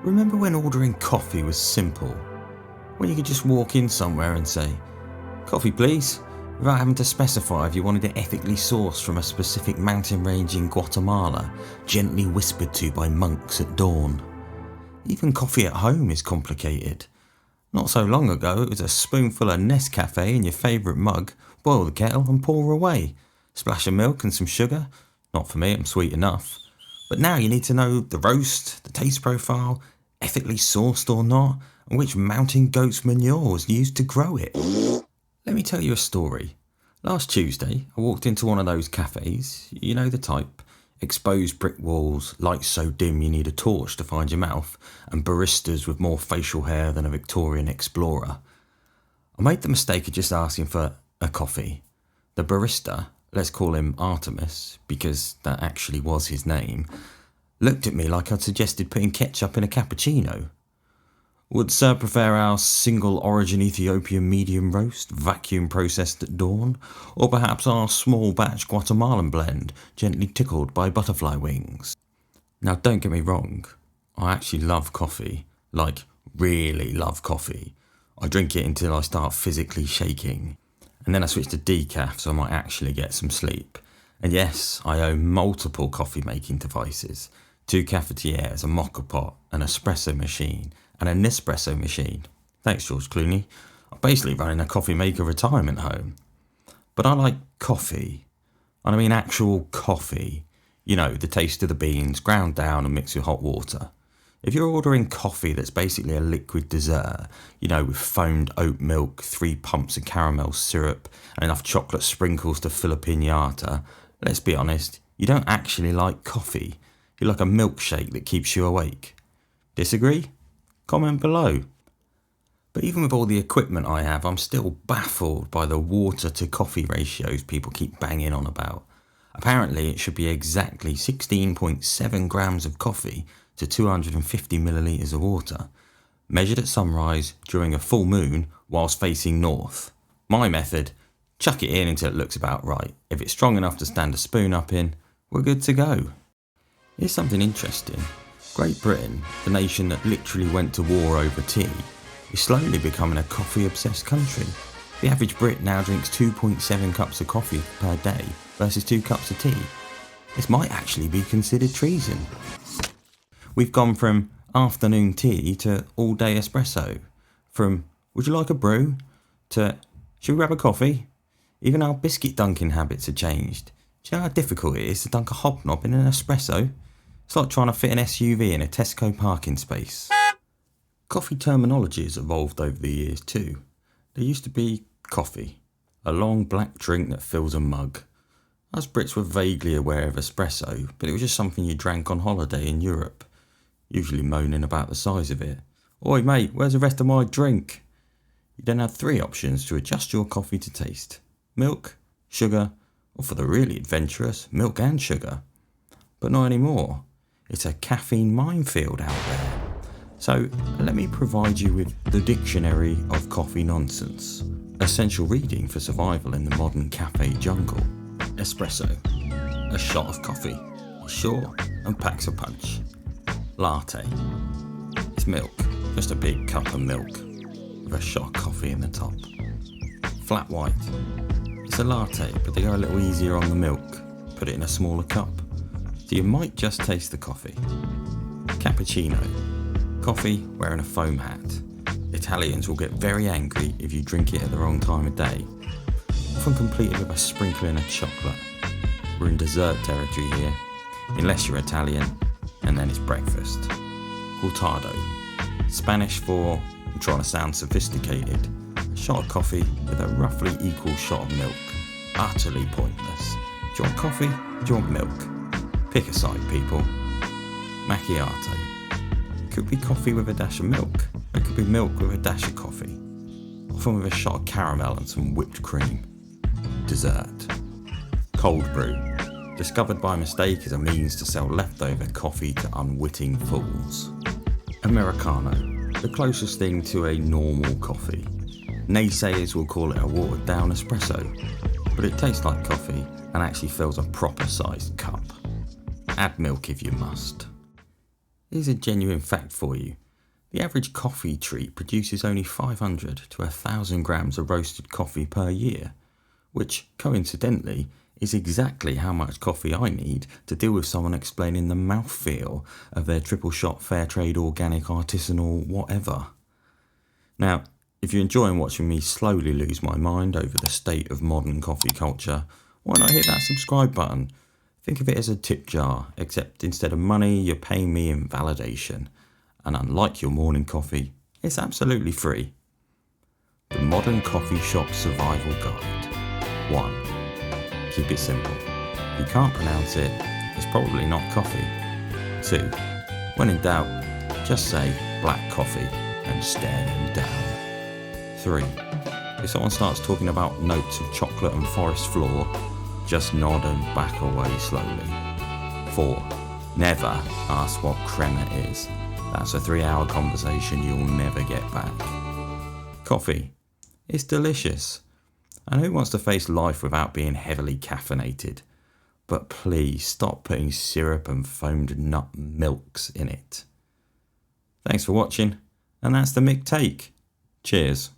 Remember when ordering coffee was simple? When you could just walk in somewhere and say, "Coffee please," without having to specify if you wanted it ethically sourced from a specific mountain range in Guatemala, gently whispered to by monks at dawn. Even coffee at home is complicated. Not so long ago it was a spoonful of Nescafe in your favourite mug, boil the kettle and pour away. Splash of milk and some sugar. Not for me, I'm sweet enough. But now you need to know the roast, the taste profile, ethically sourced or not, and which mountain goat's manure was used to grow it. Let me tell you a story. Last Tuesday, I walked into one of those cafes, you know the type. Exposed brick walls, lights so dim you need a torch to find your mouth, and baristas with more facial hair than a Victorian explorer. I made the mistake of just asking for a coffee. The barista, let's call him Artemis, because that actually was his name, looked at me like I'd suggested putting ketchup in a cappuccino. Would Sir prefer our single origin Ethiopian medium roast, vacuum processed at dawn? Or perhaps our small batch Guatemalan blend, gently tickled by butterfly wings? Now don't get me wrong, I actually love coffee, like really love coffee. I drink it until I start physically shaking. And then I switch to decaf so I might actually get some sleep. And yes, I own multiple coffee making devices. 2 cafetières, a mocha pot, an espresso machine, and a Nespresso machine. Thanks, George Clooney. I'm basically running a coffee maker retirement home. But I like coffee. And I mean actual coffee. You know, the taste of the beans, ground down and mixed with hot water. If you're ordering coffee that's basically a liquid dessert, you know, with foamed oat milk, 3 pumps of caramel syrup, and enough chocolate sprinkles to fill a piñata, let's be honest, you don't actually like coffee. You like a milkshake that keeps you awake. Disagree? Comment below. But even with all the equipment I have, I'm still baffled by the water to coffee ratios people keep banging on about. Apparently it should be exactly 16.7 grams of coffee to 250 millilitres of water, measured at sunrise during a full moon whilst facing north. My method, chuck it in until it looks about right. If it's strong enough to stand a spoon up in, we're good to go. Here's something interesting. Great Britain, the nation that literally went to war over tea, is slowly becoming a coffee-obsessed country. The average Brit now drinks 2.7 cups of coffee per day versus 2 cups of tea. This might actually be considered treason. We've gone from afternoon tea to all-day espresso, from "would you like a brew" to "should we grab a coffee?" Even our biscuit dunking habits have changed. Do you know how difficult it is to dunk a hobnob in an espresso? It's like trying to fit an SUV in a Tesco parking space. Coffee terminology has evolved over the years too. There used to be coffee, a long black drink that fills a mug. Us Brits were vaguely aware of espresso, but it was just something you drank on holiday in Europe, usually moaning about the size of it. "Oi mate, where's the rest of my drink?" You then had 3 options to adjust your coffee to taste: milk, sugar, or for the really adventurous, milk and sugar. But not anymore. It's a caffeine minefield out there. So let me provide you with the Dictionary of Coffee Nonsense. Essential reading for survival in the modern cafe jungle. Espresso. A shot of coffee. Sure, and packs a punch. Latte. It's milk. Just a big cup of milk with a shot of coffee in the top. Flat white. It's a latte, but they go a little easier on the milk. Put it in a smaller cup, so you might just taste the coffee. Cappuccino. Coffee wearing a foam hat. Italians will get very angry if you drink it at the wrong time of day. Often completed with a sprinkling of chocolate. We're in dessert territory here, unless you're Italian, and then it's breakfast. Cortado. Spanish for, I'm trying to sound sophisticated, a shot of coffee with a roughly equal shot of milk. Utterly pointless. Do you want coffee? Do you want milk? Pick a side, people. Macchiato. Could be coffee with a dash of milk. It could be milk with a dash of coffee. Often with a shot of caramel and some whipped cream. Dessert. Cold brew. Discovered by mistake as a means to sell leftover coffee to unwitting fools. Americano. The closest thing to a normal coffee. Naysayers will call it a watered down espresso, but it tastes like coffee and actually fills a proper sized cup. Add milk if you must. Here's a genuine fact for you. The average coffee treat produces only 500 to 1,000 grams of roasted coffee per year, which, coincidentally, is exactly how much coffee I need to deal with someone explaining the mouthfeel of their triple shot fair trade organic artisanal whatever. Now, if you're enjoying watching me slowly lose my mind over the state of modern coffee culture, why not hit that subscribe button? Think of it as a tip jar, except instead of money, you're paying me in validation. And unlike your morning coffee, it's absolutely free. The Modern Coffee Shop Survival Guide. 1. Keep it simple. If you can't pronounce it, it's probably not coffee. 2. When in doubt, just say black coffee and stare them down. 3. If someone starts talking about notes of chocolate and forest floor, just nod and back away slowly. 4. Never ask what crema is. That's a 3-hour conversation you'll never get back. Coffee. It's delicious. And who wants to face life without being heavily caffeinated? But please stop putting syrup and foamed nut milks in it. Thanks for watching, and that's the Mick Take. Cheers.